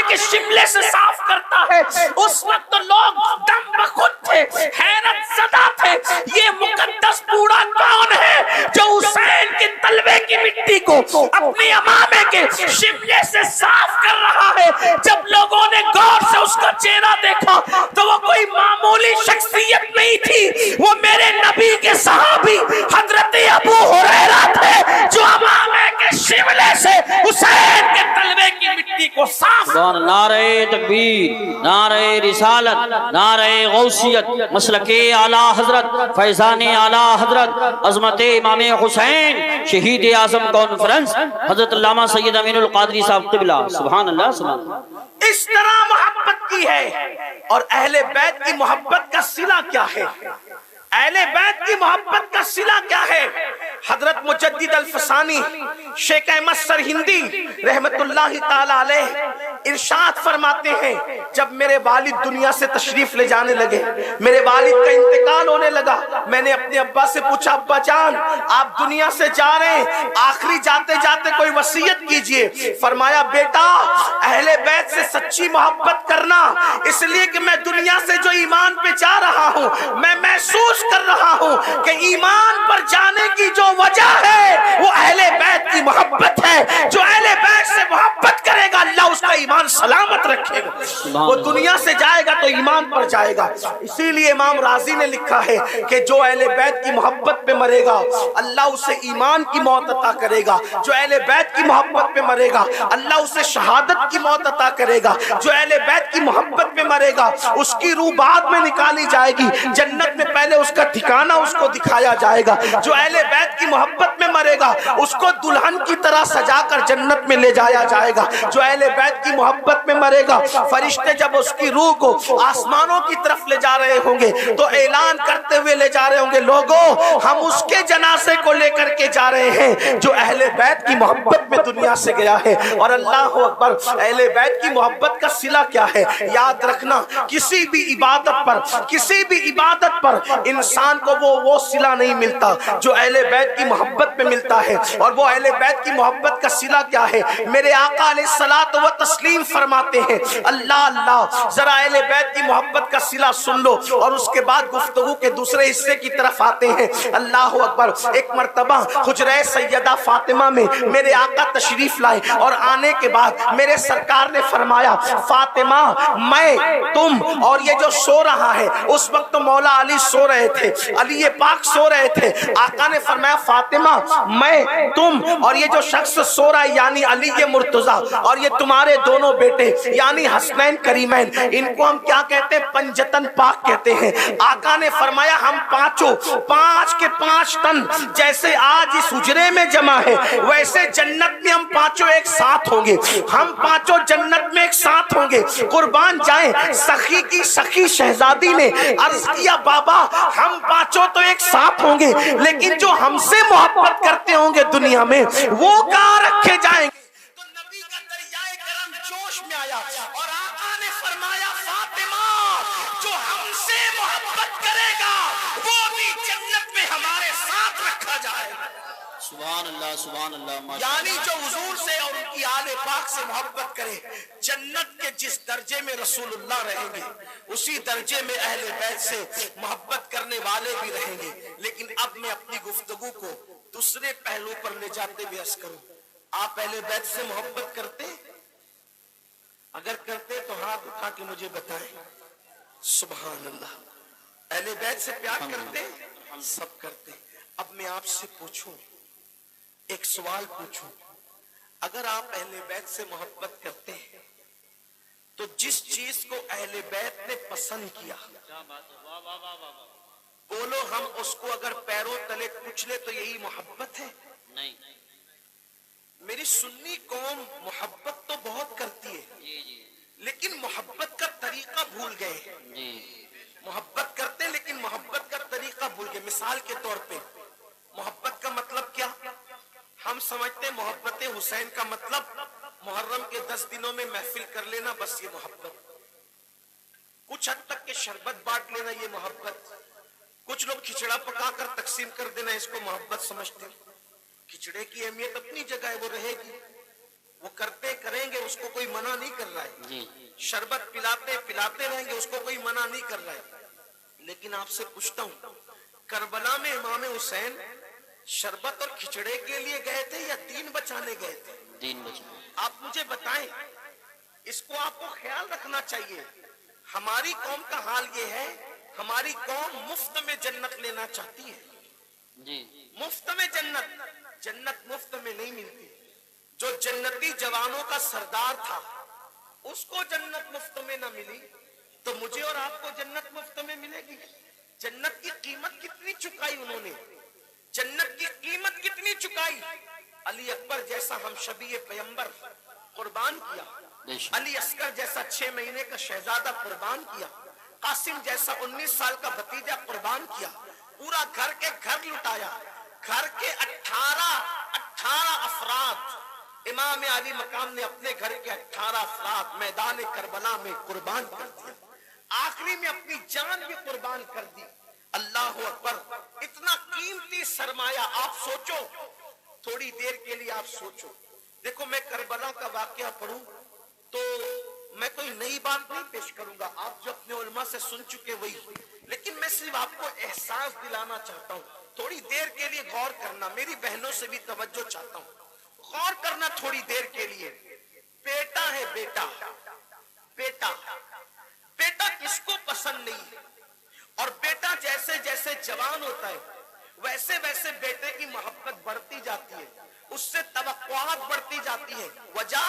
کے شملے سے صاف کرتا ہے، اس وقت لوگ دم بخود تھے، حیرت زدہ تھے، یہ مقدس بوڑھا کون ہے جو حسین کے تلوے کی مٹی کو اپنی امامے کے شملے سے صاف کر رہا ہے۔ جب لوگوں نے غور سے اس کا چہرہ دیکھا تو وہ کوئی معمولی شخصیت نہیں تھی، وہ میرے نبی کے صحابی حضرت ابو ہریرہ تھے جو امامے کے شملے سے حسین کے تلوے کی مٹی کو صاف۔ نعرہ تکبیر، نعرہ رسالت، نعرہ غوثیت، مسلک اعلیٰ حضرت، فیضان اعلیٰ حضرت، عظمت امام حسین شہید اعظم کانفرنس حضرت علامہ سید امین القادری صاحب قبلہ۔ سبحان اللہ، سبحان اللہ۔ اس طرح محبت کی ہے۔ اور اہل بیت کی محبت کا صلہ کیا ہے؟ اہل بیت کی محبت کا صلہ کیا ہے؟ حضرت مجدد الفسانی شیخ احمد سرہندی رحمت اللہ تعالی علیہ ارشاد فرماتے ہیں، جب میرے والد دنیا سے تشریف لے جانے لگے، میرے والد کا انتقال ہونے لگا، میں نے اپنے ابا سے پوچھا، ابا جان آپ دنیا سے جا رہے ہیں، آخری جاتے جاتے کوئی وصیت کیجئے۔ فرمایا بیٹا اہل بیت سے سچی محبت کرنا، اس لیے کہ میں دنیا سے جو ایمان پہ جا رہا ہوں، میں محسوس کر رہا ہوں کہ ایمان پر جانے کی جو وجہ ہے وہ اہل بیت کی محبت ہے۔ جو اہل بیت سے محبت کرے گا اللہ اس کا ایمان سلامت رکھے گا، وہ دنیا سے جائے گا تو ایمان پر جائے گا۔ اسی لیے امام راضی نے لکھا ہے کہ جو اہل بیت کی محبت پہ مرے گا اللہ اسے ایمان کی موت عطا کرے گا، جو اہل بیت کی محبت پہ مرے گا اللہ اسے شہادت کی موت عطا کرے گا، جو اہل بیت کی محبت پہ مرے گا اس کی روح بعد میں نکالی جائے گی، جنت میں پہلے اس کا ٹھکانہ اس کو دکھایا جائے گا۔ جو اہل بیت کی محبت میں مرے گا اس کو دلہن کی طرح سجا کر جنت میں لے جایا جائے گا۔ جو اہل بیت کی محبت میں مرے گا فرشتے جب اس کی روح کو آسمانوں کی طرف لے جا رہے ہوں گے تو اعلان کرتے ہوئے لے جا رہے ہوں گے، لوگوں ہم اس کے جنازے کو لے کر کے جا رہے ہیں جو اہل بیت کی محبت میں دنیا سے گیا ہے۔ اور اللہ اکبر، اہل بیت کی محبت کا صلہ کیا ہے؟ یاد رکھنا کسی بھی عبادت پر انسان کو وہ صلہ نہیں ملتا جو اہل بیت کی محبت میں ملتا ہے۔ اور وہ اہل بیت کی محبت کا صلہ کیا ہے؟ میرے آقا علیہ الصلوۃ والتسلیم فرماتے ہیں، اللہ اللہ ذرا اہل بیت کی محبت کا صلہ سن لو، اور اس کے بعد گفتگو کے دوسرے حصے کی طرف آتے ہیں۔ اللہ اکبر، ایک مرتبہ حجرہ سیدہ فاطمہ میں میرے آقا تشریف لائے اور آنے کے بعد میرے سرکار نے فرمایا، فاطمہ میں تم اور یہ جو سو رہا ہے، اس وقت مولا علی سو رہے تھے، علی پاک سو رہے تھے۔ آقا نے فرمایا فاطمہ میں تم اور یہ جو شخص سو رہا ہے یعنی علی مرتضیٰ اور یہ تمہارے دونوں بیٹے یعنی حسنین کریمین، ان کو ہم کیا کہتے ہیں؟ پنجتن پاک کہتے ہیں۔ آقا نے فرمایا ہم پانچوں 5 کے 5 تن جیسے آج اس حجرے میں جمع ہے ویسے جنت میں ہم پانچوں ایک ساتھ ہوں گے، ہم پانچوں جنت میں ایک ساتھ ہوں گے۔ قربان جائیں سخی کی سخی شہزادی نے عرض کیا بابا ہم پانچوں تو ایک ساتھ ہوں گے لیکن جو ہم سے محبت کرتے ہوں گے دنیا میں وہ کہاں رکھے جائیں گے؟ تو نبی کا دریائے کرم جوش میں آیا اور آقا نے فرمایا فاطمہ جو ہم سے محبت کرے گا وہ بھی جنت میں ہمارے ساتھ رکھا جائے گا۔ سبحان اللہ، سبحان اللہ۔ یعنی جو حضور سے اور ان کی آل پاک سے محبت کرے جنت کے جس درجے میں رسول اللہ رہیں گے اسی درجے میں اہل بیت سے محبت کرنے والے بھی رہیں گے۔ لیکن اب میں اپنی گفتگو کو دوسرے پہلو پر لے جاتے ہوئے عرض کروں، آپ اہل بیت سے محبت کرتے؟ اگر کرتے تو ہاتھ اٹھا کے مجھے بتائیں۔ سبحان اللہ، اہل بیت سے پیار کرتے؟ سب کرتے۔ اب میں آپ سے پوچھوں، ایک سوال پوچھوں، اگر آپ اہل بیت سے محبت کرتے ہیں تو جس چیز کو اہل بیت نے پسند کیا بولو ہم اس کو اگر پیروں تلے کچلے تو یہی محبت ہے؟ نہیں۔ میری سنی قوم محبت تو بہت کرتی ہے لیکن محبت کا طریقہ بھول گئے۔ محبت کرتے لیکن محبت کا طریقہ بھول گئے۔ مثال کے طور پہ محبت کا مطلب کیا؟ ہم سمجھتے ہیں محبت حسین کا مطلب محرم کے 10 دنوں میں محفل کر لینا، بس یہ محبت۔ کچھ حد تک کہ شربت بانٹ لینا یہ محبت، کچھ لوگ کھچڑا پکا کر تقسیم کر دینا اس کو محبت سمجھتے ہیں۔ کھچڑے کی اہمیت اپنی جگہ ہے، وہ رہے گی، وہ کرتے کریں گے، اس کو کوئی منع نہیں کر رہا ہے. جی شربت پلاتے پلاتے رہیں گے، اس کو کوئی منع نہیں کر رہا ہے. لیکن آپ سے پوچھتا ہوں، کربلا میں امام حسین شربت اور کھچڑے کے لیے گئے تھے یا دین بچانے گئے تھے؟ دین بچا. آپ مجھے بتائیں. اس کو آپ کو خیال رکھنا چاہیے. ہماری قوم کا حال یہ ہے، ہماری قوم مفت میں جنت لینا چاہتی ہے. جی مفت میں جنت مفت میں نہیں ملتی. جو جنتی جوانوں کا سردار تھا، اس کو جنت مفت میں نہ ملی تو مجھے اور آپ کو جنت مفت میں ملے گی؟ جنت کی قیمت کتنی چکائی انہوں نے، جنت کی قیمت کتنی چکائی. علی اکبر جیسا ہم شبیہ پیغمبر قربان کیا، علی اصغر جیسا 6 مہینے کا شہزادہ قربان کیا، قاسم جیسا 19 سال کا بھتیجا قربان کیا، پورا گھر کے گھر لٹایا. گھر کے 18 افراد امام علی مقام نے اپنے گھر کے 18 افراد میدان کربلا میں قربان کر دیا. آخری میں اپنی جان بھی قربان کر دی. اللہ اکبر. اتنا قیمتی سرمایہ. آپ سوچو، تھوڑی دیر کے لیے آپ سوچو. دیکھو میں کربلا کا واقعہ پڑھوں تو میں کوئی نئی بات نہیں پیش کروں گا، آپ جو اپنے علماء سے سن چکے وہی، لیکن میں صرف آپ کو احساس دلانا چاہتا ہوں. تھوڑی دیر کے لیے غور کرنا، میری بہنوں سے بھی توجہ چاہتا ہوں، غور کرنا تھوڑی دیر کے لیے. بیٹا ہے، بیٹا بیٹا بیٹا کس کو پسند نہیں؟ اور بیٹا جیسے جیسے جوان ہوتا ہے ویسے ویسے بیٹے کی محبت بڑھتی جاتی ہے، اس سے توقعات بڑھتی جاتی ہیں. وجہ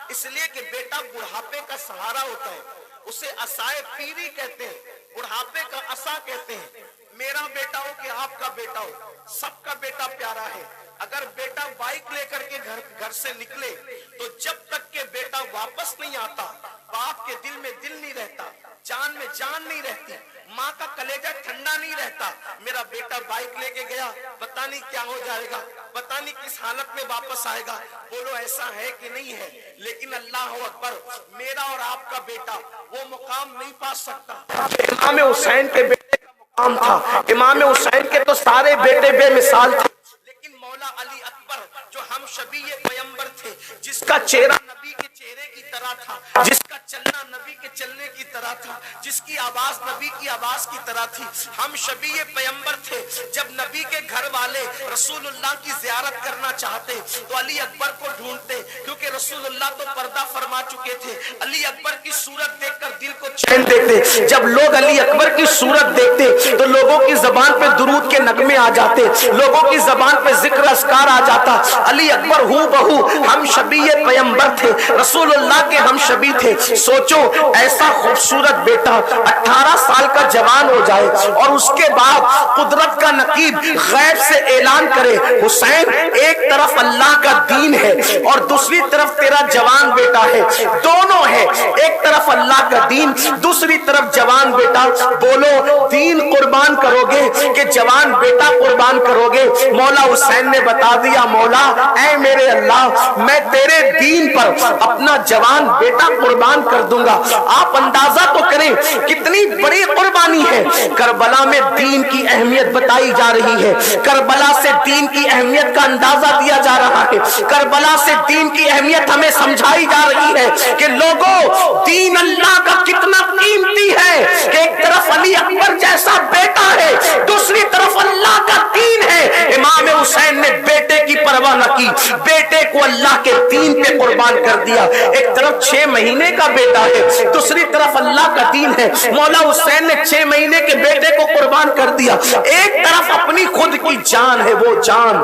اس لیے کہ بیٹا بڑھاپے کا سہارا ہوتا ہے، اسے عصائے پیری کہتے ہیں، بڑھاپے کا عصا کہتے ہیں. میرا بیٹا ہو کہ آپ کا بیٹا ہو، سب کا بیٹا پیارا ہے. اگر بیٹا بائک لے کر کے گھر سے نکلے تو جب تک کہ بیٹا واپس نہیں آتا باپ کے دل میں دل نہیں رہتا، جان میں جان نہیں رہتی، ماں کا کلیجہ ٹھنڈا نہیں رہتا. میرا بیٹا بائک لے کے گیا، پتہ نہیں کیا ہو جائے گا، پتہ نہیں کس حالت میں واپس آئے گا. بولو ایسا ہے کہ نہیں ہے؟ لیکن اللہ اکبر، میرا اور آپ کا بیٹا وہ مقام نہیں پا سکتا. امام حسین کے بیٹے کا مقام تھا. امام حسین کے تو سارے بیٹے بے مثال تھے، لیکن مولا علی اکبر جو ہم شبیہ پیغمبر تھے، جس کا چہرہ نبی کے چہرے کی طرح تھا، جس کا چلنا نبی کے چلنے کی طرح تھا، جس کی آواز نبی کی آواز کی طرح تھی، ہم شبیہ پیغمبر تھے. جب نبی کے گھر والے رسول اللہ کی زیارت کرنا چاہتے تو علی اکبر کو ڈھونڈتے، کیونکہ رسول اللہ تو پردہ فرما چکے تھے. علی اکبر کی صورت دیکھ کر دل کو چین دیتے. جب لوگ علی اکبر کی صورت دیکھتے تو لوگوں کی زبان پہ درود کے نغمے آ جاتے، لوگوں کی زبان پہ ذکر اذکار آ جاتا. علی اکبر ہو بہو ہم شبیہ پیغمبر تھے، رسول اللہ کے ہم شبی تھے. سوچو ایسا خوبصورت بیٹا 18 سال کا جوان ہو جائے اور اس کے بعد قدرت کا نقیب غیب سے اعلان کرے، حسین ایک طرف اللہ کا دین ہے اور دوسری طرف تیرا جوان بیٹا ہے، دونوں ہے، ایک طرف اللہ کا دین دوسری طرف جوان بیٹا. بولو دین قربان کرو گے کہ جوان بیٹا قربان کرو گے؟ مولا حسین نے بتا دیا، مولا اے میرے اللہ، میں تیرے دین پر اپنا جوان بیٹا قربان کر دوں گا. آپ اندازہ تو کریں کتنی بڑی قربانی ہے. کربلا میں دین کی اہمیت بتائی جا رہی ہے، کربلا سے دین کی اہمیت کا اندازہ دیا جا رہا ہے، کربلا سے دین کی اہمیت ہمیں سمجھائی جا رہی ہے کہ لوگوں دین اللہ کا کتنا قیمتی ہے کہ ایک طرف علی اکبر جیسا بیٹا ہے، دوسری طرف اللہ کا دین ہے. امام حسین نے بیٹے کی پرواہ نہ کی، بیٹے کو اللہ کے دین پہ قربان کر دیا. ایک طرف 6 مہینے کا بیٹا ہے، دوسری طرف اللہ کا دین ہے. مولا حسین نے 6 مہینے کے بیٹے کو قربان کر دیا. ایک طرف اپنی خود کی جان ہے، وہ جان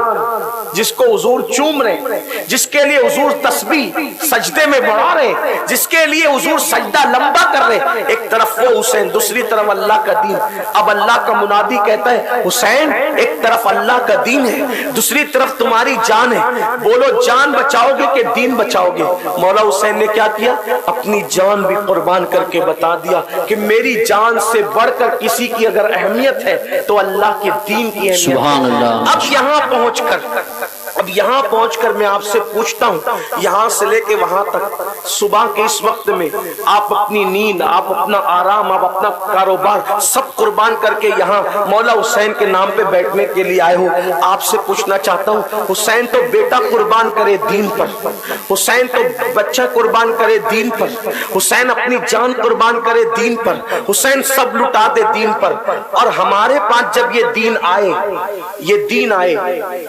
جس کو حضور چوم رہے، جس کے لیے حضور تسبیح سجدے میں بڑھا رہے، جس کے لیے حضور سجدہ لمبا کر رہے. ایک طرف وہ حسین، دوسری طرف اللہ کا دین. اب اللہ کا منادی کہتا ہے حسین ایک طرف اللہ کا دین ہے، دوسری طرف تمہاری جان ہے. بولو جان بچاؤ گے کہ دین بچاؤ گے؟ مولا حسین نے کیا کیا؟ اپنی جان بھی قربان کر کے بتا دیا کہ میری جان سے بڑھ کر کسی کی اگر اہمیت ہے تو اللہ کے دین کی اہمیت. سبحان اللہ. اب یہاں پہنچ کر اب اب یہاں پہنچ کر میں آپ سے پوچھتا ہوں، یہاں سے لے کے وہاں تک صبح کے اس وقت میں آپ اپنی نیند، آپ اپنا آرام، آپ اپنا کاروبار سب قربان کر کے یہاں مولا حسین کے نام پہ بیٹھنے کے لیے آئے ہو۔ آپ سے پوچھنا چاہتا ہوں، حسین تو بیٹا قربان کرے دین پر، حسین تو بچہ قربان کرے دین پر، حسین اپنی جان قربان کرے دین پر، حسین سب لٹا دے دین پر، اور ہمارے پاس جب یہ دین آئے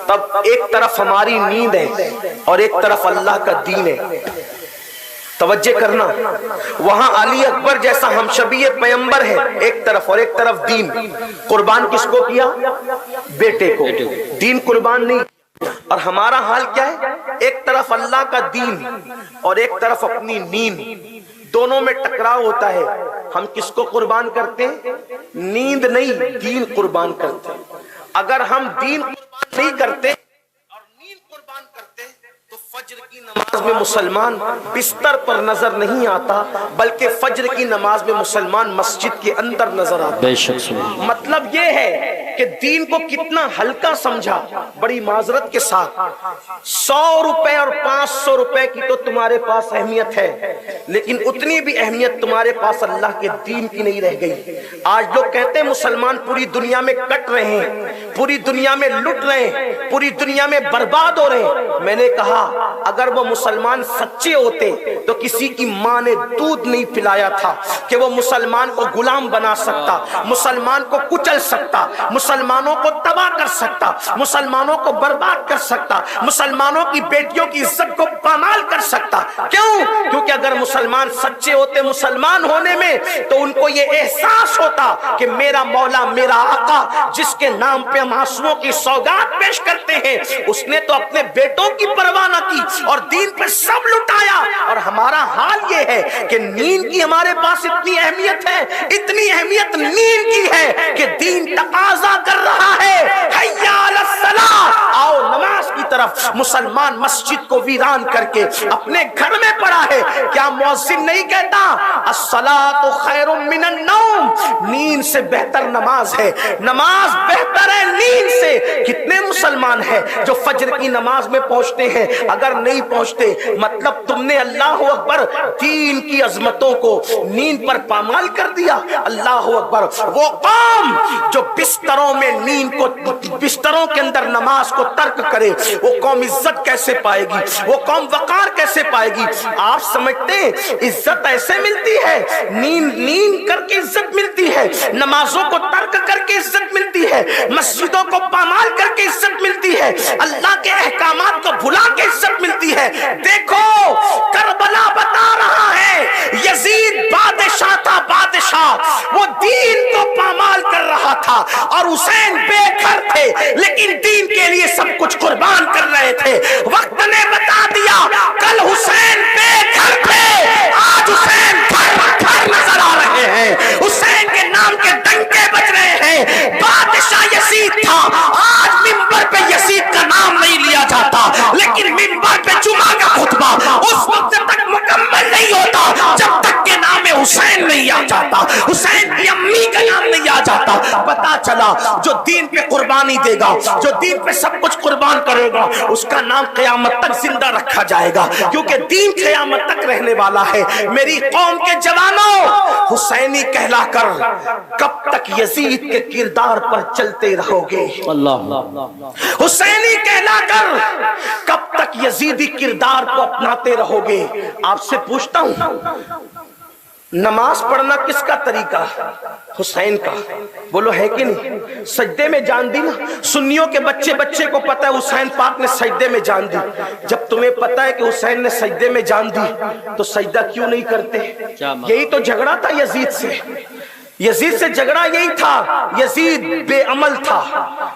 تب ایک طرف ہماری نیند ہے اور ایک طرف اللہ کا دین ہے۔ توجہ کرنا، وہاں علی اکبر جیسا ہم شبیہ پیغمبر ہے ایک طرف، اور ایک طرف دین۔ قربان کس کو کیا؟ بیٹے کو، دین قربان نہیں۔ اور ہمارا حال کیا ہے؟ ایک طرف اللہ کا دین اور ایک طرف اپنی نیند، دونوں میں ٹکراؤ ہوتا ہے۔ ہم کس کو قربان کرتے ہیں؟ نیند نہیں، دین قربان کرتے ہیں۔ اگر ہم دین قربان نہیں کرتے اور نیند قربان کرتے تو فجر کی نماز میں مسلمان بستر پر نظر نہیں آتا، بلکہ فجر کی نماز میں مسلمان مسجد کے اندر نظر آتا۔ بے شک مطلب یہ ہے کہ دین کو کتنا ہلکا سمجھا۔ بڑی معذرت کے ساتھ 100 روپے اور 500 روپے کی تو تمہارے پاس اہمیت ہے، لیکن اتنی بھی اہمیت تمہارے پاس اللہ کے دین کی نہیں رہ گئی۔ آج لوگ کہتے ہیں مسلمان پوری دنیا میں کٹ رہے ہیں، پوری دنیا میں لٹ رہے ہیں، پوری دنیا میں برباد ہو رہے ہیں۔ میں نے کہا اگر وہ مسلمان سچے ہوتے تو کسی کی ماں نے دودھ نہیں پلایا تھا کہ وہ مسلمان کو غلام بنا سکتا، مسلمان کو کچل سکتا، مسلمانوں کو تباہ کر سکتا، مسلمانوں کو برباد کر سکتا، مسلمانوں کی بیٹیوں کی عزت کو پامال کر سکتا۔ کیوں؟ کیونکہ اگر مسلمان سچے ہوتے مسلمان ہونے میں تو ان کو یہ احساس ہوتا کہ میرا مولا، میرا آقا جس کے نام پہ ہم آنسوؤں کی سوگات پیش کرتے ہیں، اس نے تو اپنے بیٹوں کی پرواہ نہ کی اور دین پر سب لٹایا۔ اور ہمارا حال یہ ہے کہ نیند کی ہمارے پاس اتنی اہمیت ہے، اتنی اہمیت نیند کی ہے کہ دین تقاضا کر رہا ہے حیا علی الصلاۃ، آؤ نماز کی طرف۔ مسلمان مسجد کو ویران کر کے اپنے گھر میں پڑا ہے۔ کیا مؤذن نہیں کہتا الصلاۃ خیر من النوم؟ نیند سے بہتر نماز ہے، نماز بہتر ہے نیند سے۔ کتنے مسلمان ہیں جو فجر کی نماز میں پہنچتے ہیں؟ اگر نہیں پہنچتے مطلب تم نے اللہ اکبر دین کی عظمتوں کو نیند پر پامال کر دیا۔ اللہ اکبر، وہ قوم جو بستروں میں نیند کو، بستروں کے اندر نماز کو ترک کرے، وہ قوم عزت کیسے پائے گی؟ وہ قوم وقار کیسے پائے گی؟ آپ سمجھتے ہیں عزت ایسے ملتی ہے؟ نیند کر کے عزت ملتی ہے، نمازوں کو ترک کر کے عزت ملتی ہے، مسجدوں کو پامال کر کے عزت ملتی ہے، اللہ کے احکامات کو بھلا کے عزت ملتی ہے۔ دیکھو کربلا بتا رہا ہے یزید بادشاہ تھا، بادشاہ، وہ دین کو پامال کر رہا تھا اور حسین بے گھر تھے لیکن دین کے لیے سب کچھ قربان کر رہے تھے۔ وقت نے بتا دیا کل حسین بے گھر تھے، آج حسین گھر نظر آ رہے ہیں، حسین کے نام کے ڈنکے بج رہے ہیں۔ بادشاہ یزید تھا، آج منبر پہ یزید کا نام نہیں لیا جاتا، لیکن منبر پہ جمعہ کا خطبہ اس وقت تک مکمل نہیں ہوتا جب تک کہ نام حسین نہیں آ جاتا، حسین کی امی کا نام نہیں آ جاتا۔ پتا چلا جو دین پہ قربانی دے گا، جو دین پہ سب کچھ قربان کرے گا، اس کا نام قیامت تک زندہ رکھا جائے گا، کیونکہ دین قیامت تک رہنے والا ہے۔ میری قوم کے جوانوں، حسینی کہلا کر کب تک یزید کے کردار پر چلتے رہو گے؟ اللہ، حسینی کہلا کر کب تک یزیدی کردار کو اپناتے رہو گے؟ آپ سے پوچھتا ہوں نماز پڑھنا کس کا طریقہ؟ حسین کا، بولو ہے کہ نہیں؟ سجدے میں جان دی نا۔ سنیوں کے بچے کو پتا ہے حسین پاک نے سجدے میں جان دی۔ جب تمہیں پتا ہے کہ حسین نے سجدے میں جان دی تو سجدہ کیوں نہیں کرتے؟ یہی تو جھگڑا تھا یزید سے، یزید سے جھگڑا یہی تھا۔ یزید بے عمل تھا،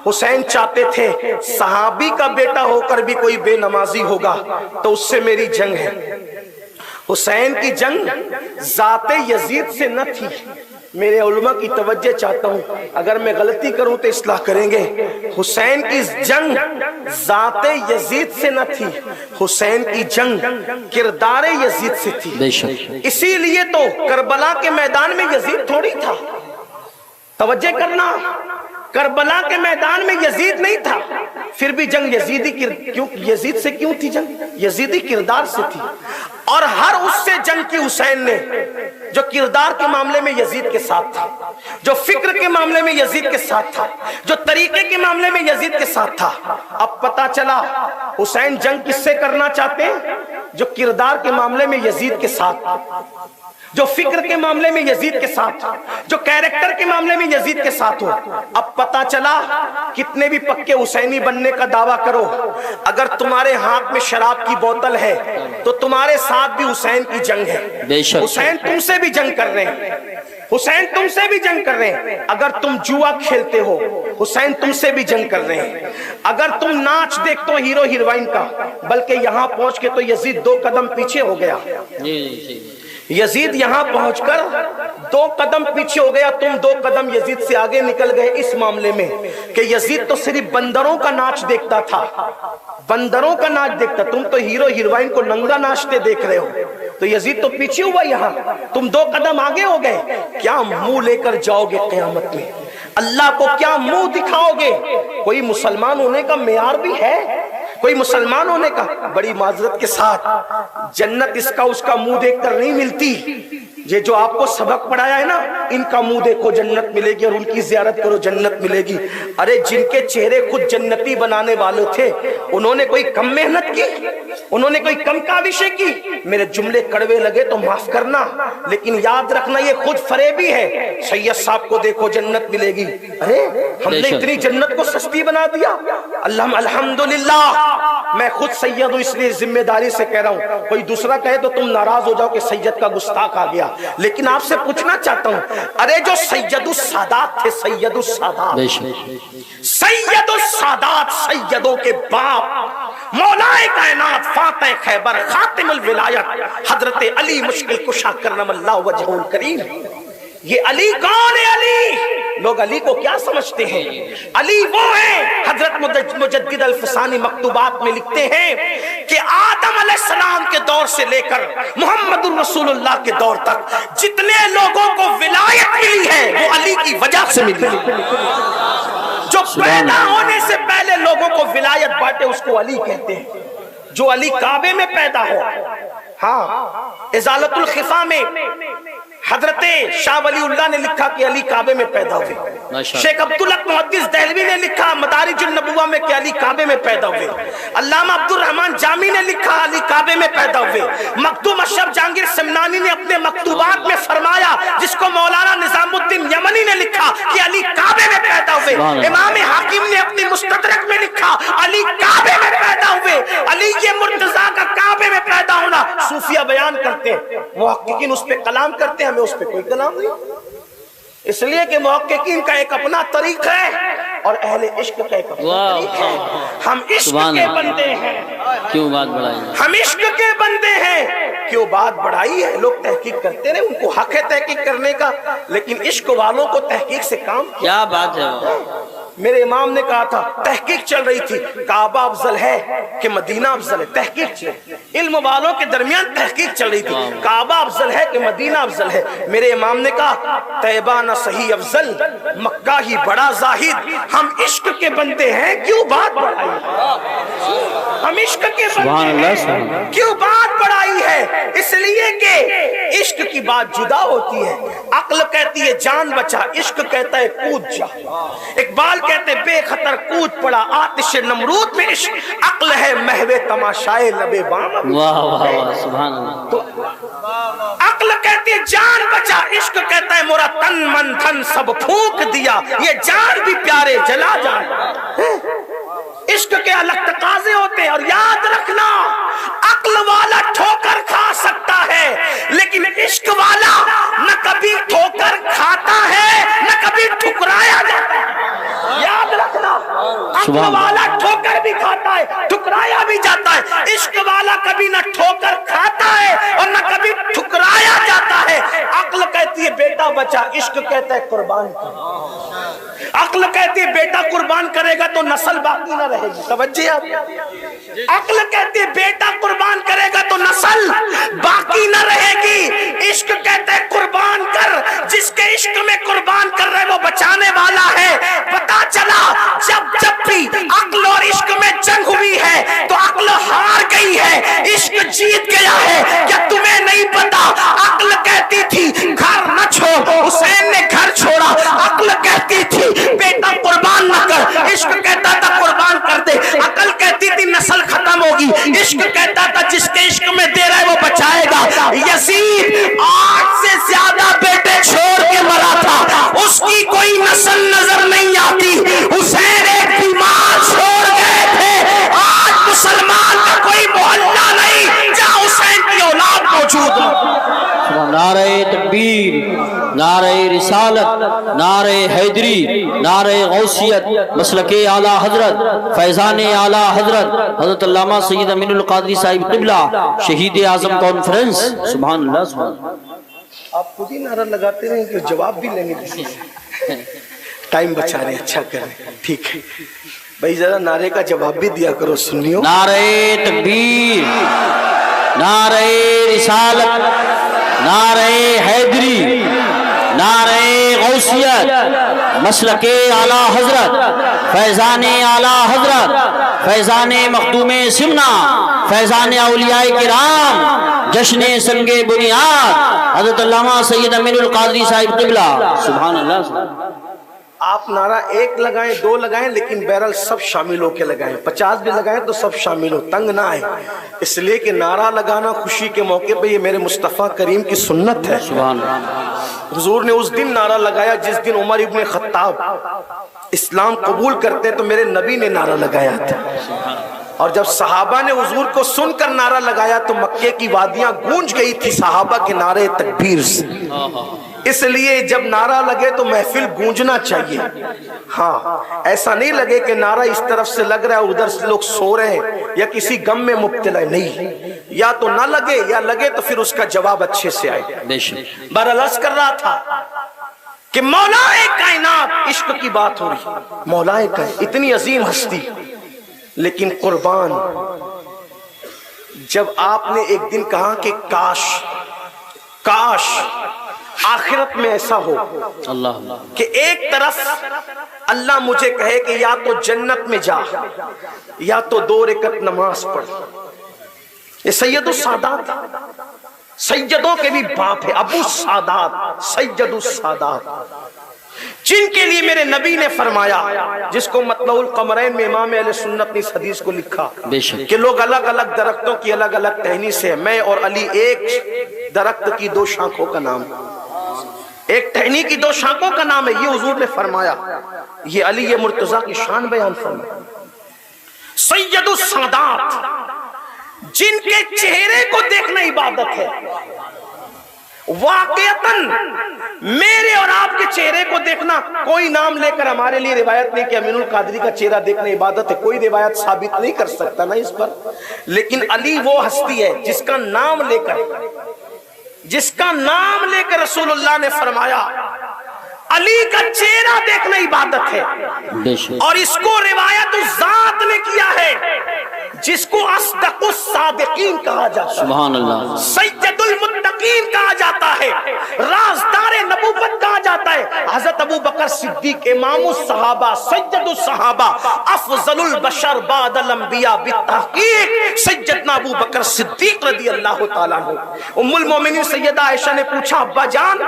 حسین چاہتے تھے صحابی کا بیٹا ہو کر بھی کوئی بے نمازی ہوگا تو اس سے میری جنگ ہے۔ حسین کی جنگ ذات یزید سے نہ تھی۔ میرے علماء کی توجہ چاہتا ہوں، اگر میں غلطی کروں تو اصلاح کریں گے۔ حسین کی جنگ ذات یزید سے نہ تھی، حسین کی جنگ کردار یزید سے تھی۔ اسی لیے تو کربلا کے میدان میں یزید تھوڑی تھا۔ توجہ کرنا، کربلا کے میدان میں یزید نہیں تھا، پھر بھی جنگ یزید سے کیوں تھی؟ جنگ یزیدی کردار سے تھی، اور ہر اس سے جنگ کی حسین نے جو کردار کے معاملے میں یزید کے ساتھ تھا، جو فکر کے معاملے میں یزید کے ساتھ تھا، جو طریقے کے معاملے میں یزید کے ساتھ تھا۔ اب پتا چلا حسین جنگ کس سے کرنا چاہتے ہیں؟ جو کردار کے معاملے میں یزید کے ساتھ، جو فکر کے معاملے میں یزید کے ساتھ، جو کیریکٹر کے معاملے میں یزید کے ساتھ ہو۔ اب پتا چلا کتنے بھی پکے حسینی بننے کا دعویٰ کرو، اگر تمہارے ہاتھ میں شراب کی بوتل ہے تو تمہارے ساتھ بھی حسین کی جنگ ہے۔ حسین تم سے بھی جنگ کر رہے ہیں، حسین تم سے بھی جنگ کر رہے ہیں۔ اگر تم جوا کھیلتے ہو، حسین تم سے بھی جنگ کر رہے ہیں۔ اگر تم ناچ دیکھتے ہو ہیرو ہیروئن کا، بلکہ یہاں پہنچ کے تو یزید 2 قدم پیچھے ہو گیا۔ یزید یہاں پہنچ کر 2 قدم پیچھے ہو گیا، تم 2 قدم یزید سے آگے نکل گئے اس معاملے میں کہ یزید تو صرف بندروں کا ناچ دیکھتا تھا، بندروں کا ناچ دیکھتا، تم تو ہیرو ہیروئن کو ننگا ناچتے دیکھ رہے ہو۔ تو یزید تو پیچھے ہوا، یہاں تم 2 قدم آگے ہو گئے۔ کیا منہ لے کر جاؤ گے قیامت میں؟ اللہ کو کیا منہ دکھاؤ گے؟ کوئی مسلمان ہونے کا معیار بھی ہے؟ کوئی مسلمان ہونے کا؟ بڑی معذرت کے ساتھ جنت اس کا منہ دیکھ کر نہیں ملتی۔ یہ جو آپ کو سبق پڑھایا ہے نا، ان کا منہ دیکھو جنت ملے گی، اور ان کی زیارت کرو جنت ملے گی۔ ارے جن کے چہرے خود جنتی بنانے والے تھے، انہوں نے کوئی کم محنت کی؟ انہوں نے کوئی کم کاوشیں کی؟ میرے جملے کڑوے لگے تو معاف کرنا، لیکن یاد رکھنا یہ خود فریبی ہے۔ سید صاحب کو دیکھو جنت ملے گی، ارے ہم نے اتنی جنت کو سستی بنا دیا۔ الحمدللہ، میں خود سید ہوں اس لیے ذمہ داری سے کہہ رہا ہوں، کوئی دوسرا کہے تو تم ناراض ہو جاؤ کہ سید کا گستاخ آ گیا، لیکن آپ سے پوچھنا چاہتا ہوں، ارے جو سید السادات تھے، سید السادات، سید السادات، سیدوں کے باپ، مولا کائنات، فاتح خیبر، خاتم الولایت، حضرت علی مشکل کشا کرم اللہ وجہہ الکریم۔ یہ علی کون ہے؟ علی، لوگ علی کو کیا سمجھتے ہیں؟ علی وہ ہے، حضرت مجدد الفسانی مکتوبات میں لکھتے ہیں کہ آدم علیہ السلام کے دور سے لے کر محمد الرسول اللہ کے دور تک جتنے لوگوں کو ولایت ملی ہے وہ علی کی وجہ سے ملی ہے۔ جو پیدا ہونے سے پہلے لوگوں کو ولایت بانٹے اس کو علی کہتے ہیں۔ جو علی کعبے میں پیدا ہو، ہاں، ازالت الخفا میں حضرت شاہ ولی اللہ نے لکھا کہ علی کعبے میں پیدا ہوئے۔ شیخ عبدالحق محدث دہلوی نے لکھا مدارج النبوہ میں کہ علی کعبے میں پیدا ہوئے۔ علامہ عبد الرحمن جامی نے لکھا علی کعبے میں پیدا ہوئے۔ مخدوم اشرف جہانگیر سمنانی نے اپنے مکتوبات میں فرمایا، جس کو مولانا نظام الدین یمنی نے لکھا، کہ علی کعبے میں پیدا ہوئے۔ امام حاکم نے اپنی مستدرک میں لکھا علی کعبے میں پیدا ہوئے۔ علی یہ مرتضیٰ کا کعبے میں پیدا ہونا صوفیہ بیان کرتے ہیں، محققین اس پہ کلام کرتے ہیں، ہمیں اس پہ کوئی کلام نہیں، اس لیے کہ محققین کا ایک اپنا طریق ہے اور اہل عشق کا ایک اپنا طریق ہے۔ ہم عشق کے بندے ہیں، کیوں بات بڑھائی؟ ہم عشق کے بندے ہیں، کیوں بات بڑھائی ہے؟ لوگ تحقیق کرتے رہے، ان کو حق ہے تحقیق کرنے کا، لیکن عشق والوں کو تحقیق سے کام کیا بات ہے؟ میرے امام نے کہا تھا، تحقیق چل رہی تھی، کعبہ افضل ہے کہ مدینہ افضل ہے؟ تحقیق چل، علم والوں کے درمیان تحقیق چل رہی تھی، کعبہ افضل ہے کہ مدینہ افضل ہے؟ میرے امام نے کہا، طیبہ نہ صحیح افضل، مکہ ہی بڑا زاہد۔ ہم عشق کے بندے ہیں، کیوں بات بڑھائی؟ ہم عشق کے بندے ہیں، کیوں بات بڑھائی ہے؟ اس لیے کہ عشق کی بات جدا ہوتی ہے۔ عقل کہتی ہے جان بچا، عشق کہتا ہے کود جا۔ اقبال کہتے بے خطر کود پڑا آتش نمرود میں عشق، عقل ہے محو تماشائے لبے بام۔ واہ واہ واہ، سبحان اللہ۔ تو عقل کہتی ہے جان بچا، عشق کہتا ہے مورا تن من دھن سب پھونک دیا، یہ جان بھی پیارے جلا جائے۔ عشق کے الگ تقاضے ہوتے ہیں، اور یاد رکھنا عقل والا ٹھوکر کھا سکتا ہے، لیکن عشق والا نہ کبھی ٹھوکر کھاتا ہے نہ کبھی ٹھکرایا جاتا ہے۔ یاد رکھنا، عقل والا ٹھوکر بھی کھاتا ہے، ٹھکرایا بھی جاتا ہے، عشق والا کبھی نہ ٹھوکر کھاتا ہے اور نہ کبھی ٹھکرایا جاتا ہے۔ عقل کہتی ہے بیٹا بچا، عشق کہتا ہے قربان کر۔ عقل کہتی ہے بیٹا قربان کرے گا تو نسل باقی نہ رہے گی، توجہ آپ۔ عقل کہتی ہے بیٹا قربان کرے گا تو نسل باقی نہ رہے گی، عشق کہتا ہے قربان کر، جس کے عشق میں قربان کر رہے وہ بچانے والا ہے۔ پتا چلا جب بھی عقل اور عشق میں جنگ ہوئی ہے تو عقل ہار گئی ہے، عشق جیت گیا ہے۔ کیا تمہیں نہیں پتا عقل کہتی تھی گھر نہ چھوڑ، حسین نے گھر چھوڑا۔ عقل کہتی تھی بیٹا قربان نہ کر، عشق کہتا تھا قربان کر دے۔ عقل کہتی تھی نسل ختم ہوگی، عشق کہتا تھا جس کے عشق میں دے رہا ہے وہ بچائے گا۔ یزید 8 سے زیادہ بیٹے چھوڑ کے مرا تھا، اس کی کوئی نسل نظر نہیں آتی۔ حسین ایک بیمار چھوڑ گئے تھے، آج مسلمان کا کوئی محلہ نہیں جہاں حسین کی اولاد موجود ہو۔ نعرہ تکبیر، نعرہ رسالت، نعرہ حیدری، نعرہ غوثیت، مسلک اعلیٰ حضرت، فیضان اعلیٰ حضرت حضرت علامہ سید امین القادری صاحب قبلہ شہید اعظم کانفرنس۔ سبحان اللہ سبحان اللہ۔ آپ خود ہی نعرہ لگاتے رہیں کہ جواب بھی لیں گے کسی سے، ٹائم بچا رہے ہیں، اچھا کر رہے ہیں، ٹھیک ہے بھائی، ذرا نعرے کا جواب بھی دیا کرو سنیو۔ نعرہ تکبیر، نعرہ رسالت، نعرہ حیدری، نعرہ غوثیت، مسلک اعلیٰ حضرت، فیضان اعلیٰ حضرت، فیضان مخدوم سمنا، فیضان اولیاء کرام، جشن سنگ بنیاد حضرت علامہ سید امین القادری صاحب قبلہ۔ سبحان اللہ سبحان اللہ۔ آپ نعرہ 1 لگائیں 2 لگائیں لیکن بہرحال سب شامل ہو کے لگائیں، 50 بھی لگائیں تو سب شامل ہو، تنگ نہ آئے، اس لیے کہ نعرہ لگانا خوشی کے موقع پہ یہ میرے مصطفیٰ کریم کی سنت ہے۔ سبحان اللہ۔ حضور نے اس دن نعرہ لگایا جس دن عمر ابن خطاب اسلام قبول کرتے تو میرے نبی نے نعرہ لگایا تھا، اور جب صحابہ نے حضور کو سن کر نعرہ لگایا تو مکے کی وادیاں گونج گئی تھی صحابہ کے نعرے تکبیر سے۔ اس لیے جب نعرہ لگے تو محفل گونجنا چاہیے، ہاں ایسا نہیں لگے کہ نعرہ اس طرف سے لگ رہا ہے ادھر سے لوگ سو رہے ہیں یا کسی غم میں مبتلا ہے، نہیں، یا تو نہ لگے یا لگے تو پھر اس کا جواب اچھے سے آئے۔ بہرحال عرض کر رہا تھا کہ مولا کائنات، عشق کی بات ہو رہی، مولا کائنات اتنی عظیم ہستی، لیکن قربان جب آپ نے ایک دن کہا کہ کاش آخرت میں ایسا ہو کہ ایک طرف اللہ مجھے کہے کہ یا تو جنت میں جا یا تو 2 رکعت نماز پڑھ۔ یہ سید السادات، سیدوں کے بھی باپ ہے، ابو السادات، سید السادات، جن کے لیے میرے نبی نے فرمایا، جس کو مطلع القمرین میں امام اہل سنت نے اس حدیث کو لکھا کہ لوگ الگ الگ درختوں کی الگ الگ ٹہنی سے، میں اور علی ایک درخت کی 2 شاخوں کا نام، ایک ٹہنی کی 2 شاخوں کا نام ہے، یہ حضور نے فرمایا، یہ علی یہ مرتضیٰ کی شان بیان فرمایا۔ سید السادات، جن کے چہرے کو دیکھنا عبادت ہے، واقعتاً میرے اور آپ کے چہرے کو دیکھنا، کوئی نام لے کر ہمارے لیے روایت نہیں کہ امین القادری کا چہرہ دیکھنا عبادت ہے، کوئی روایت ثابت نہیں کر سکتا نا اس پر، لیکن علی وہ ہستی ہے جس کا نام لے کر رسول اللہ نے فرمایا علی کا چہرہ دیکھنا عبادت ہے، اور اس کو روایت ذات نے کیا ہے جس کو اصدق الصادقین کہا جاتا ہے، سبحان اللہ، سید المتقین کہا جاتا ہے، رازدار نبوت کہا جاتا ہے۔ حضرت ابو بکر صدیق امام الصحابہ، سید الصحابہ، افضل البشر بعد الانبیاء بالتحقیق سیدنا ابو بکر صدیق رضی اللہ تعالیٰ عنہ۔ ام المومنین سیدہ عائشہ نے پوچھا ابا جان،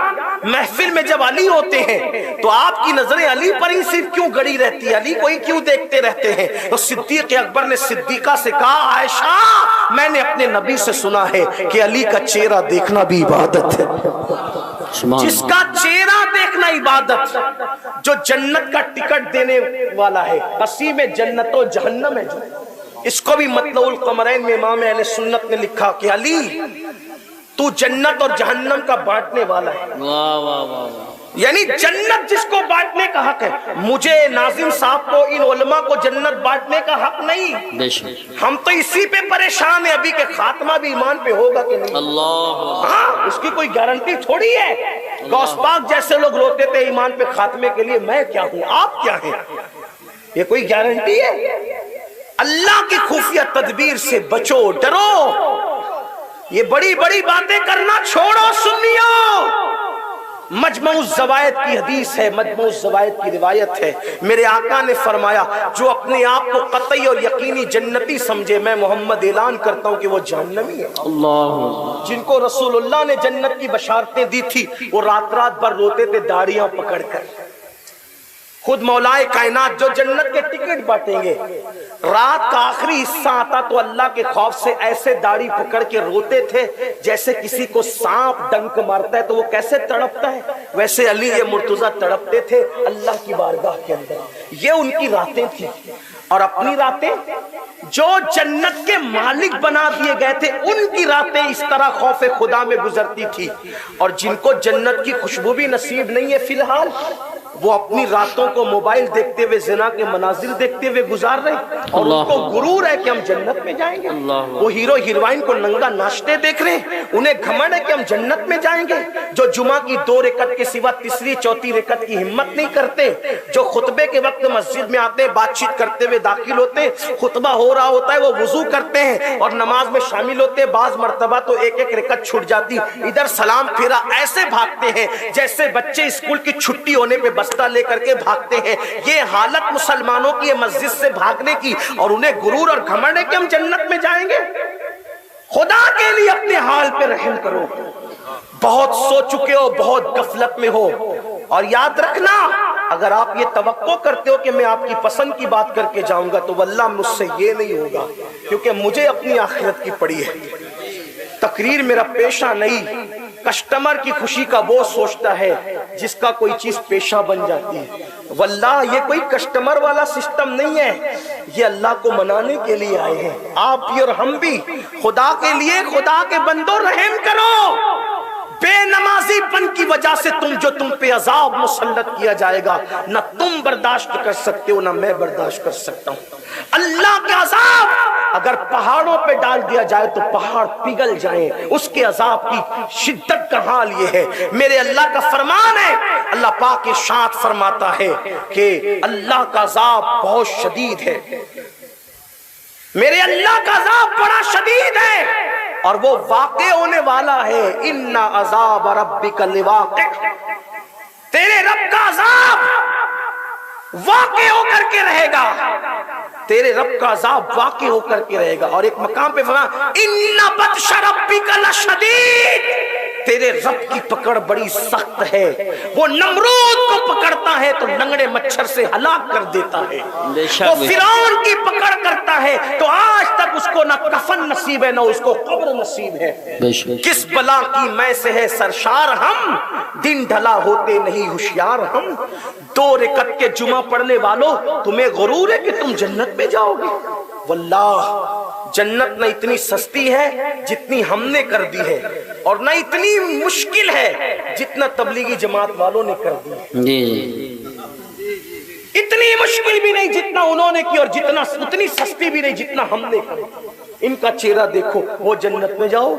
محفل میں جب علی ہوتے ہیں تو آپ کی نظریں علی پر ہی صرف کیوں گڑی رہتی ہے، علی کو ہی کیوں دیکھتے رہتے ہیں؟ تو صدیق اکبر نے صدیقہ سے کہا عائشہ میں نے اپنے نبی سے سنا ہے کہ علی کا چہرہ دیکھنا بھی عبادت ہے۔ جس کا چہرہ دیکھنا عبادت، جو جنت کا ٹکٹ دینے والا ہے، قسیم جنت و جہنم ہے، اس کو بھی مطلع القمرین میں امام اہل سنت نے لکھا کہ علی تو جنت اور جہنم کا بانٹنے والا ہے، واہ واہ واہ، یعنی جنت جس کو بانٹنے کا حق ہے۔ مجھے ناظم صاحب کو، ان علماء کو جنت بانٹنے کا حق نہیں، ہم تو اسی پہ پریشان ہیں ابھی کہ خاتمہ بھی ایمان پہ ہوگا کہ نہیں، ہاں اس کی کوئی گارنٹی تھوڑی ہے۔ غوث پاک جیسے لوگ روتے تھے ایمان پہ خاتمے کے لیے، میں کیا ہوں آپ کیا ہیں، یہ کوئی گارنٹی ہے؟ اللہ کی خفیہ تدبیر سے بچو، ڈرو، یہ بڑی بڑی باتیں کرنا چھوڑو سنیو، مجمع الزوائد کی حدیث ہے، مجمع الزوائد کی روایت ہے، میرے آقا نے فرمایا جو اپنے آپ کو قطعی اور یقینی جنتی سمجھے، میں محمد اعلان کرتا ہوں کہ وہ جہنمی ہے۔ اللہ جن کو رسول اللہ نے جنت کی بشارتیں دی تھی وہ رات رات بھر روتے تھے داڑیاں پکڑ کر۔ خود مولائے کائنات جو جنت کے ٹکٹ بانٹیں گے، رات کا آخری حصہ آتا تو اللہ کے خوف سے ایسے داڑھی پکڑ کے روتے تھے جیسے کسی کو سانپ ڈنک مارتا ہے تو وہ کیسے تڑپتا ہے، ویسے علی مرتضیٰ تڑپتے تھے اللہ کی بارگاہ کے اندر۔ یہ ان کی راتیں تھیں، اور اپنی راتیں جو جنت کے مالک بنا دیے گئے تھے ان کی راتیں اس طرح خوف خدا میں گزرتی تھی۔ اور جن کو جنت کی خوشبو بھی نصیب نہیں ہے فی الحال، وہ اپنی راتوں کو موبائل دیکھتے ہوئے زنا کے مناظر دیکھتے ہوئے گزار رہے ہیں، اور ان کو غرور ہے کہ ہم جنت میں جائیں گے۔ وہ ہیرو ہیروئن کو ننگا ناچتے دیکھ رہے ہیں، انہیں گھمنڈ ہے کہ ہم جنت میں جائیں گے۔ جو جمعہ کی 2 رکعت کے سوا تیسری چوتھی رکعت کی ہمت نہیں کرتے، جو خطبے کے وقت مسجد میں آتے بات چیت کرتے ہوئے داخل ہوتے ہیں، خطبہ ہو رہا ہوتا ہے وہ وضو کرتے ہیں اور نماز میں شامل ہوتے ہیں، بعض مرتبہ تو ایک ایک رکعت چھوٹ جاتی، ادھر سلام پھیرا ایسے بھاگتے ہیں جیسے بچے اسکول کی چھٹی ہونے پہ بستہ لے کر کے بھاگتے ہیں۔ یہ حالت مسلمانوں کی ہے مسجد سے بھاگنے کی، اور انہیں غرور اور گھمنڈ ہے کہ ہم جنت میں جائیں گے۔ خدا کے لیے اپنے حال پہ رحم کرو، بہت سو چکے ہو، بہت غفلت میں ہو، اور یاد رکھنا اگر آپ یہ توقع کرتے ہو کہ میں آپ کی پسند کی بات کر کے جاؤں گا تو واللہ مجھ سے یہ نہیں ہوگا، کیونکہ مجھے اپنی آخرت کی پڑی ہے۔ تقریر میرا پیشہ نہیں، کسٹمر کی خوشی کا وہ سوچتا ہے جس کا کوئی چیز پیشہ بن جاتی ہے۔ واللہ یہ کوئی کسٹمر والا سسٹم نہیں ہے، یہ اللہ کو منانے کے لیے آئے ہیں، آپ بھی اور ہم بھی۔ خدا کے لیے خدا کے بندوں رحم کرو، بے نمازی پن کی وجہ سے تم پہ عذاب مسلط کیا جائے گا، نہ تم برداشت کر سکتے ہو نہ میں برداشت کر سکتا ہوں۔ اللہ کے عذاب اگر پہاڑوں پہ ڈال دیا جائے تو پہاڑ پگھل جائیں، اس کے عذاب کی شدت کا حال یہ ہے۔ میرے اللہ کا فرمان ہے، اللہ پاک ارشاد فرماتا ہے کہ اللہ کا عذاب بہت شدید ہے، میرے اللہ کا عذاب بڑا شدید ہے اور وہ واقع ہونے والا ہے۔ ان عذاب ربک لواقع، تیرے رب کا عذاب واقع ہو کر کے رہے گا، تیرے رب کا عذاب واقع ہو کر کے رہے گا۔ اور ایک مقام پہ فرمایا ان بطش ربک لشدید، تیرے رب کی پکڑ بڑی سخت ہے، وہ نمرود کو پکڑتا ہے تو لنگڑے مچھر سے ہلاک کر دیتا ہے، وہ فرعون کی پکڑ کرتا ہے تو آج تک اس کو نہ کفن نصیب ہے نہ اس کو قبر نصیب ہے۔ کس بلا کی میں سے ہے سرشار ہم، دن ڈھلا ہوتے نہیں ہوشیار ہم۔ 2 رکعت کے جمعہ پڑھنے والوں تمہیں غرور ہے کہ تم جنت میں جاؤ گے، واللہ جنت نہ اتنی سستی ہے جتنی ہم نے کر دی ہے، اور نہ اتنی مشکل ہے جتنا تبلیغی جماعت والوں نے کر دی۔ اتنی مشکل بھی نہیں جتنا انہوں نے کی، اور اتنی سستی بھی نہیں جتنا ہم نے کی۔ ان کا چہرہ دیکھو، وہ جنت میں جاؤ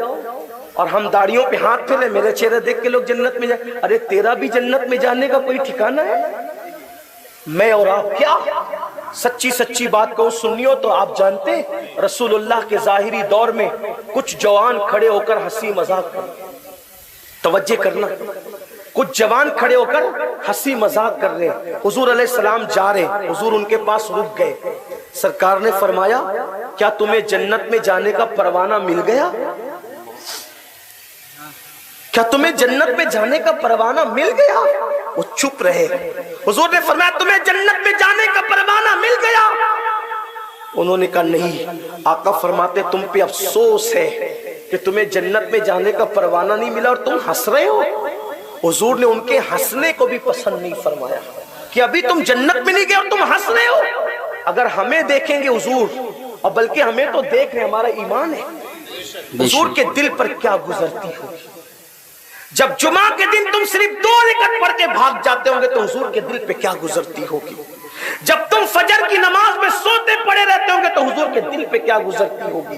اور ہم داڑیوں پہ ہاتھ پھیلے، میرے چہرہ دیکھ کے لوگ جنت میں جائیں۔ ارے تیرا بھی جنت میں جانے کا کوئی ٹھکانہ ہے؟ میں اور آپ کیا سچی بات کو سنیو تو آپ جانتے رسول اللہ کے ظاہری دور میں کچھ جوان کھڑے ہو کر ہنسی مذاق کر، توجہ کرنا، کچھ جوان کھڑے ہو کر ہنسی مذاق کر رہے ہیں، حضور علیہ السلام جا رہے ہیں، حضور ان کے پاس رک گئے، سرکار نے فرمایا کیا تمہیں جنت میں جانے کا پروانہ مل گیا؟ کیا تمہیں جنت میں جانے کا پروانہ مل گیا؟ وہ چپ رہے۔ حضور نے فرمایا تمہیں جنت میں جانے کا پروانہ مل گیا؟ انہوں نے کہا نہیں۔ آقا فرماتے تم پہ افسوس ہے کہ تمہیں جنت میں جانے کا پروانہ نہیں ملا اور تم ہنس رہے ہو۔ حضور نے ان کے ہنسنے کو بھی پسند نہیں فرمایا کہ ابھی تم جنت میں نہیں گئے اور تم ہنس رہے ہو۔ اگر ہمیں دیکھیں گے حضور، اور بلکہ ہمیں تو دیکھ رہے، ہمارا ایمان ہے، حضور کے دل پر کیا گزرتی ہوگی۔ جب جمعہ کے دن تم صرف 2 رکعت پڑھ کے بھاگ جاتے ہوں گے تو حضور کے دل پہ کیا گزرتی ہوگی۔ جب تم فجر کی نماز میں سوتے پڑے رہتے ہوں گے تو حضور کے دل پہ کیا گزرتی ہوگی۔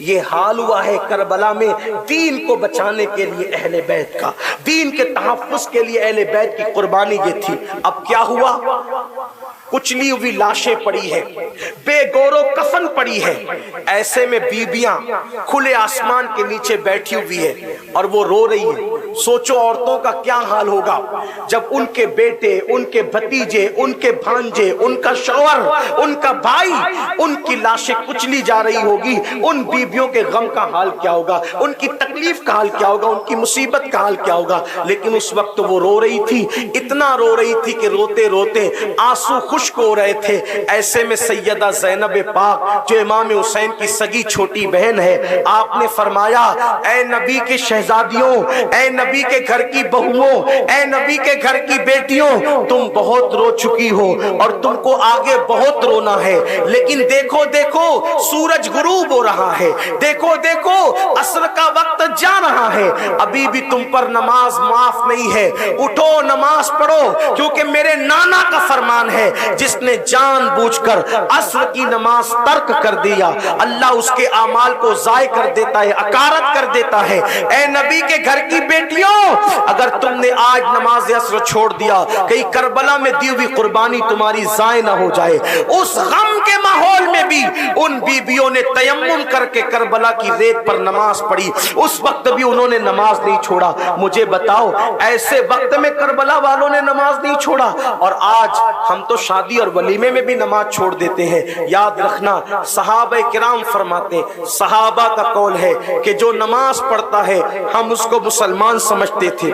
یہ حال ہوا ہے کربلا میں دین کو بچانے کے لیے اہل بیت کا، دین کے تحفظ کے لیے اہل بیت کی قربانی یہ تھی۔ اب کیا ہوا؟ کچلی ہوئی لاشیں پڑی ہے، بے گورو کفن پڑی ہے، ایسے میں بیبیاں کھلے آسمان کے نیچے بیٹھی ہوئی ہے اور وہ رو رہی ہے۔ سوچو عورتوں کا کیا حال ہوگا جب ان کے بیٹے، ان کے بھتیجے، ان کے بھانجے، ان کا شوہر، ان کا بھائی، ان کی لاشیں کچلی جا رہی ہوگی۔ ان بیبیوں کے غم کا حال کیا ہوگا، ان کی تکلیف کا حال کیا ہوگا، ان کی مصیبت کا حال کیا ہوگا۔ لیکن اس وقت وہ رو رہی تھی، اتنا رو رہی تھی کہ روتے روتے آنسو خشک ہو رہے تھے۔ ایسے میں سیدہ زینب پاک جو امام حسین کی سگی چھوٹی بہن ہے، آپ نے فرمایا اے نبی کے شہزادیوں، اے نبی کے گھر کی بہوؤں، اے نبی کے گھر کی بیٹیوں، تم بہت رو چکی ہو اور تم کو آگے بہت رونا ہے، لیکن دیکھو دیکھو سورج غروب ہو رہا ہے، دیکھو دیکھو عصر کا وقت جا رہا ہے، ابھی بھی تم پر نماز معاف نہیں ہے، اٹھو نماز پڑھو، کیونکہ میرے نانا کا فرمان ہے جس نے جان بوجھ کر عصر کی نماز ترک کر دیا اللہ اس کے اعمال کو ضائع کر دیتا ہے، اکارت کر دیتا ہے۔ اے نبی کے گھر کی بیٹیوں، اگر تم نے آج نماز عصر چھوڑ دیا، کہیں کربلا میں دی ہوئی قربانی تمہاری ضائع نہ ہو جائے۔ اس غم کے ماحول میں بھی ان بیبیوں نے تیمم کر کے کربلا کی ریت پر نماز پڑھی، اس وقت بھی انہوں نے نماز نہیں چھوڑا۔ مجھے بتاؤ ایسے وقت میں کربلا والوں نے نماز نہیں چھوڑا، اور آج ہم تو شادی اور ولیمے میں بھی نماز چھوڑ دیتے ہیں۔ یاد رکھنا صحابہ کرام فرماتے، صحابہ کا قول ہے کہ جو نماز پڑھتا ہے ہم اس کو مسلمان سمجھتے تھے۔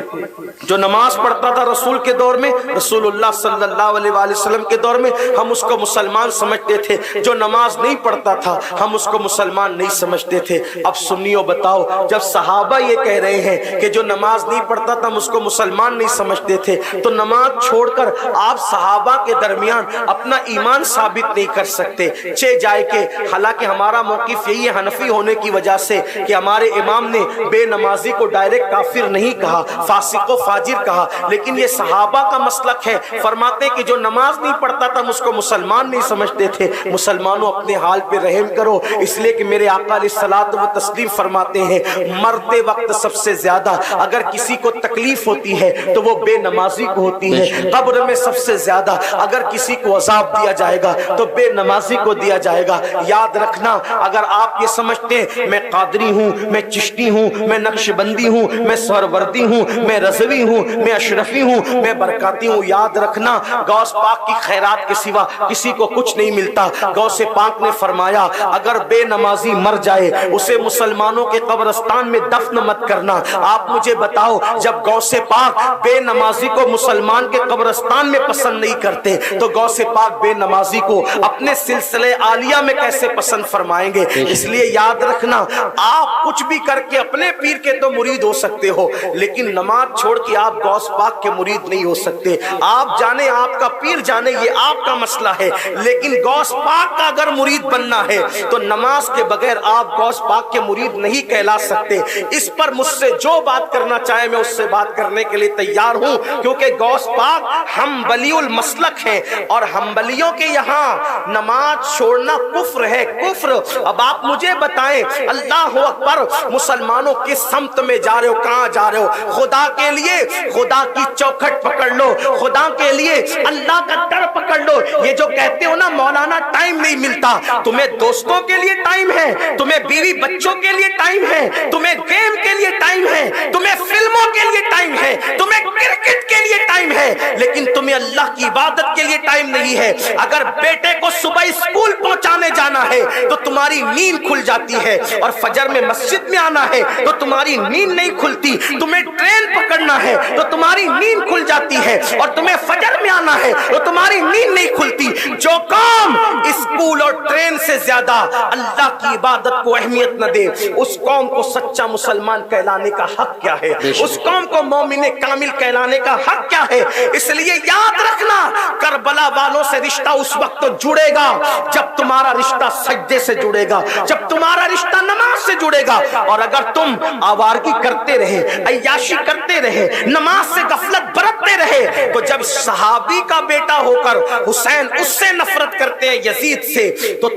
جو نماز پڑھتا تھا رسول کے دور میں، رسول اللہ صلی اللہ علیہ وآلہ وسلم کے دور میں، ہم اس کو مسلمان سمجھتے تھے۔ جو نماز نہیں پڑھتا تھا ہم اس کو مسلمان نہیں سمجھتے تھے۔ اب سنیو بتاؤ، جب صحابہ یہ کہہ رہے ہیں کہ جو نماز نہیں پڑھتا تھا ہم اس کو مسلمان نہیں سمجھتے تھے، تو نماز چھوڑ کر آپ صحابہ کے درمیان اپنا ایمان ثابت نہیں کر سکتے۔ چہ جائے کہ حالانکہ ہمارا موقف یہی ہے حنفی ہونے کی وجہ سے کہ ہمارے امام نے بے نمازی کو ڈائریکٹ کافر نہیں کہا، فاسق و فاجر کہا، لیکن یہ صحابہ کا مسلک ہے۔ فرماتے کہ جو نماز نہیں پڑھتا تھا ہم اس کو مسلمان نہیں سمجھتے تھے۔ مسلمانوں اپنے حال پہ رحم کرو، اس لیے کہ میرے آقا علیہ الصلوۃ والتسلیم فرماتے ہیں مرتے وقت سب سے زیادہ اگر کسی کو تکلیف ہوتی ہے تو وہ بے نمازی کو ہوتی ہے۔ قبر میں سب سے زیادہ اگر کسی کو عذاب دیا جائے گا تو بے نمازی کو دیا جائے گا۔ یاد رکھنا، اگر آپ یہ سمجھتے ہیں میں قادری ہوں، میں چشتی ہوں، میں نقش بندی ہوں، میں سہروردی ہوں، میں رضوی ہوں، میں اشرفی ہوں، میں برکاتی ہوں، یاد رکھنا غوث پاک کی خیرات کے سوا کسی کو کچھ نہیں ملتا۔ غوث پاک نے فرمایا اگر بے نمازی مر جائے اسے مسلمانوں کے قبرستان میں دفن مت کرنا۔ آپ مجھے بتاؤ، جب غوث پاک بے نمازی کو مسلمان کے قبرستان میں پسند نہیں کرتے تو غوث پاک بے نمازی کو اپنے سلسلے عالیہ میں کیسے پسند فرمائیں گے؟ اس لیے یاد رکھنا، آپ کچھ بھی کر کے اپنے پیر کے تو مرید ہو سکتے ہو، لیکن نماز چھوڑ کے آپ غوث پاک کے مرید نہیں ہو سکتے۔ آپ جانے، آپ کا پیر جانے، یہ آپ کا مسئلہ ہے، لیکن غوث پاک کا اگر مرید بننا ہے تو نماز کے بغیر آپ غوث پاک کے مرید نہیں کہلا سکتے۔ اس پر مجھ سے جو بات کرنا چاہے میں اس سے بات کرنے کے لیے تیار ہوں، کیونکہ غوث پاک حنبلی المسلک ہے اور حنبلیوں کے یہاں نماز چھوڑنا کفر ہے، کفر۔ اب آپ مجھے بتائیں، اللہ اکبر، مسلمانوں کس سمت میں جا رہے ہو، کہاں جا رہے ہو؟ خدا کے لیے خدا کی چوکھٹ پکڑ لو، خدا کے لیے اللہ کا ڈر پکڑ لو۔ یہ جو کہتے ہو نا مولانا ٹائم نہیں ملتا، تمہیں دوستوں کے لیے ٹائم ہے، تمہیں بیوی بچوں کے لیے ٹائم ہے، تمہیں گیم کے لیے ٹائم ہے، تمہیں فلموں کے لیے ٹائم ہے، تمہیں کرکٹ کے لیے ٹائم ہے، لیکن تمہیں اللہ کی عبادت کے لیے ٹائم نہیں ہے۔ اگر بیٹے کو صبح اسکول پہنچانے جانا ہے تو تمہاری نیند کھل جاتی ہے، اور فجر میں مسجد میں آنا ہے تو تمہاری نیند نہیں کھلتی۔ تمہیں ٹرین پکڑنا ہے تو تمہاری نیند کھل جاتی ہے، اور تمہیں فجر میں آنا ہے تو تمہاری نیند نہیں کھلتی۔ جو کام اسکول اور ٹرین سے زیادہ اللہ کی عبادت کو اہمیت نہ دے، اس قوم کو سچا مسلمان کہلانے کا حق کیا ہے، اس قوم کو مومن کامل کہلانے کا حق کیا ہے۔ اس لیے یاد رکھنا، کربلا والوں سے رشتہ اس وقت جڑے گا جب تمہارا رشتہ سجدے سے جڑے گا، جب تمہارا رشتہ نماز سے جڑے گا۔ اور اگر تم آوارگی کرتے رہے، عیاشی کرتے رہے، نماز سے غفلت برتتے رہے، تو جب صحابی کا بیٹا ہو کر حسین اس سے نفرت کرتے ہیں یزید سے، تو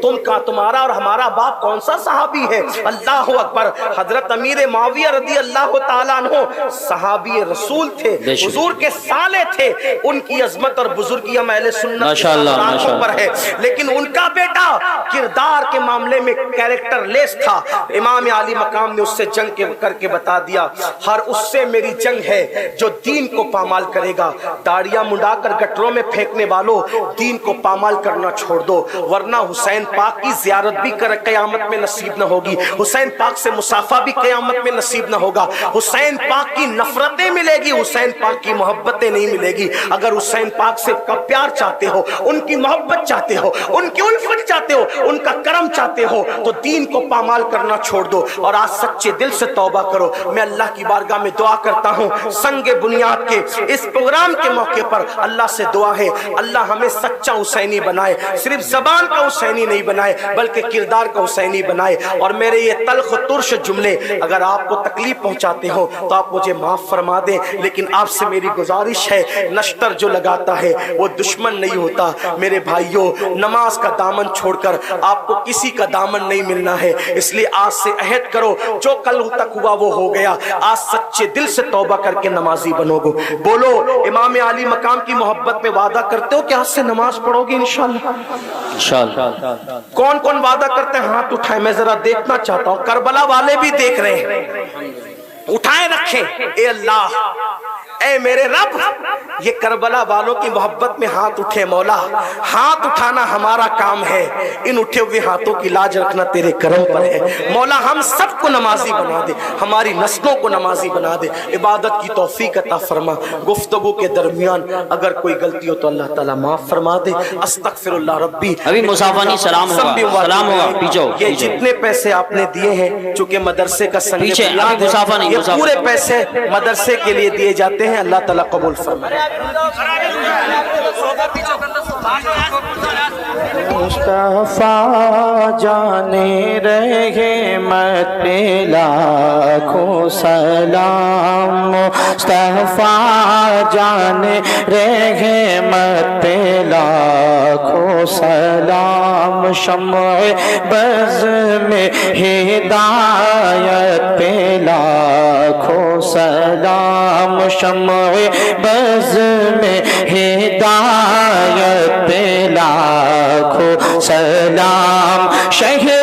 تمہارا اور ہمارا باپ کون سا صحابی ہے؟ اللہ اکبر۔ حضرت امیر معاویہ رضی اللہ تعالیٰ عنہ صحابی رسول تھے، حضور کے سالے تھے، ان کی عظمت اور بزرگی ہم اہل سنت پر ہے، لیکن ان کا بیٹا کردار کے معاملے میں کیریکٹر لیس تھا۔ امام علی مقام نے اس سے جنگ کر کے بتا دیا، ہر اس سے میری جنگ ہے جو دین کو پامال کرے گا۔ داڑیاں منڈا کر گٹروں میں پھینکنے والوں، دین کو پامال کرنا چھوڑ دو، ورنہ حسین پاک کی زیارت بھی قیامت میں نصیب نہ ہوگی، حسین پاک سے مصافحہ بھی قیامت میں نصیب نہ ہوگا، حسین پاک کی نفرتیں ملے گی، حسین پاک کی محبتیں نہیں ملے گی۔ اگر حسین پاک سے کا پیار چاہتے ہو، ان کی محبت چاہتے ہو، ان کی الفت چاہتے ہو، ان کا کرم چاہتے ہو، تو دین کو پامال کرنا چھوڑ دو اور آج سچے دل سے توبہ کرو۔ میں اللہ کی بارگاہ میں دعا کرتا ہوں، سنگ بنیاد کے اس پروگرام کے موقع پر اللہ سے دعا ہے، اللہ ہمیں سچا حسینی بنائے، صرف زبان کا حسینی نہیں بنائے بلکہ کردار کا حسینی بنائے۔ اور میرے یہ تلخ ترش جملے اگر آپ کو تکلیف پہنچاتے ہو تو آپ مجھے معاف فرما دیں، لیکن آپ سے میری گزارش ہے، نشتر جو لگاتا ہے وہ دشمن نہیں ہوتا۔ میرے بھائیوں، نماز کا دامن چھوڑ کر آپ کو کسی کا دامن نہیں ملنا ہے، اس لیے آج سے عہد کرو، جو کل تک ہوا وہ ہو گیا، آج سچے دل سے توبہ کر کے نمازی بنو گے۔ بولو، امام علی مقام کی محبت میں وعدہ کرتے ہو کہ آج سے نماز پڑھو گے انشاءاللہ؟ انشاءاللہ۔ کون کون وعدہ کرتے ہیں؟ ہاتھ اٹھائیں، میں ذرا دیکھنا چاہتا ہوں، کربلا والے بھی دیکھ رہے ہیں، اٹھائیں رکھیں۔ اے اللہ، اے میرے رب، یہ کربلا والوں کی محبت میں ہاتھ اٹھے مولا، ہاتھ اٹھانا ہمارا کام ہے، ان اٹھے ہوئے ہاتھوں کی لاج رکھنا تیرے کرم پر ہے مولا۔ ہم سب کو نمازی بنا دے، ہماری نسلوں کو نمازی بنا دے، عبادت کی توفیق عطا فرما۔ گفتگو کے درمیان اگر کوئی غلطی ہو تو اللہ تعالیٰ معاف فرما دے۔ استغفر اللہ ربی۔ ابھی مصافانی سلام ہوگا، سلام ہوگا، پیچھو۔ یہ جتنے پیسے آپ نے دیے ہیں، چونکہ مدرسے کا سنگ پیچھے، ابھی مصافہ نہیں، یہ پورے پیسے مدرسے کے لیے دیے جاتے ہیں، اللہ تعالیٰ قبول فرمائے۔ مصطفیٰ جانے رحمت پہ لاکھوں سلام، مصطفیٰ جانے رحمت پہ لاکھوں سلام، شمع بز میں ہدایت پہ لاکھوں سلام، شمع بز میں ہدایت پہ لاکھوں سلام، شہر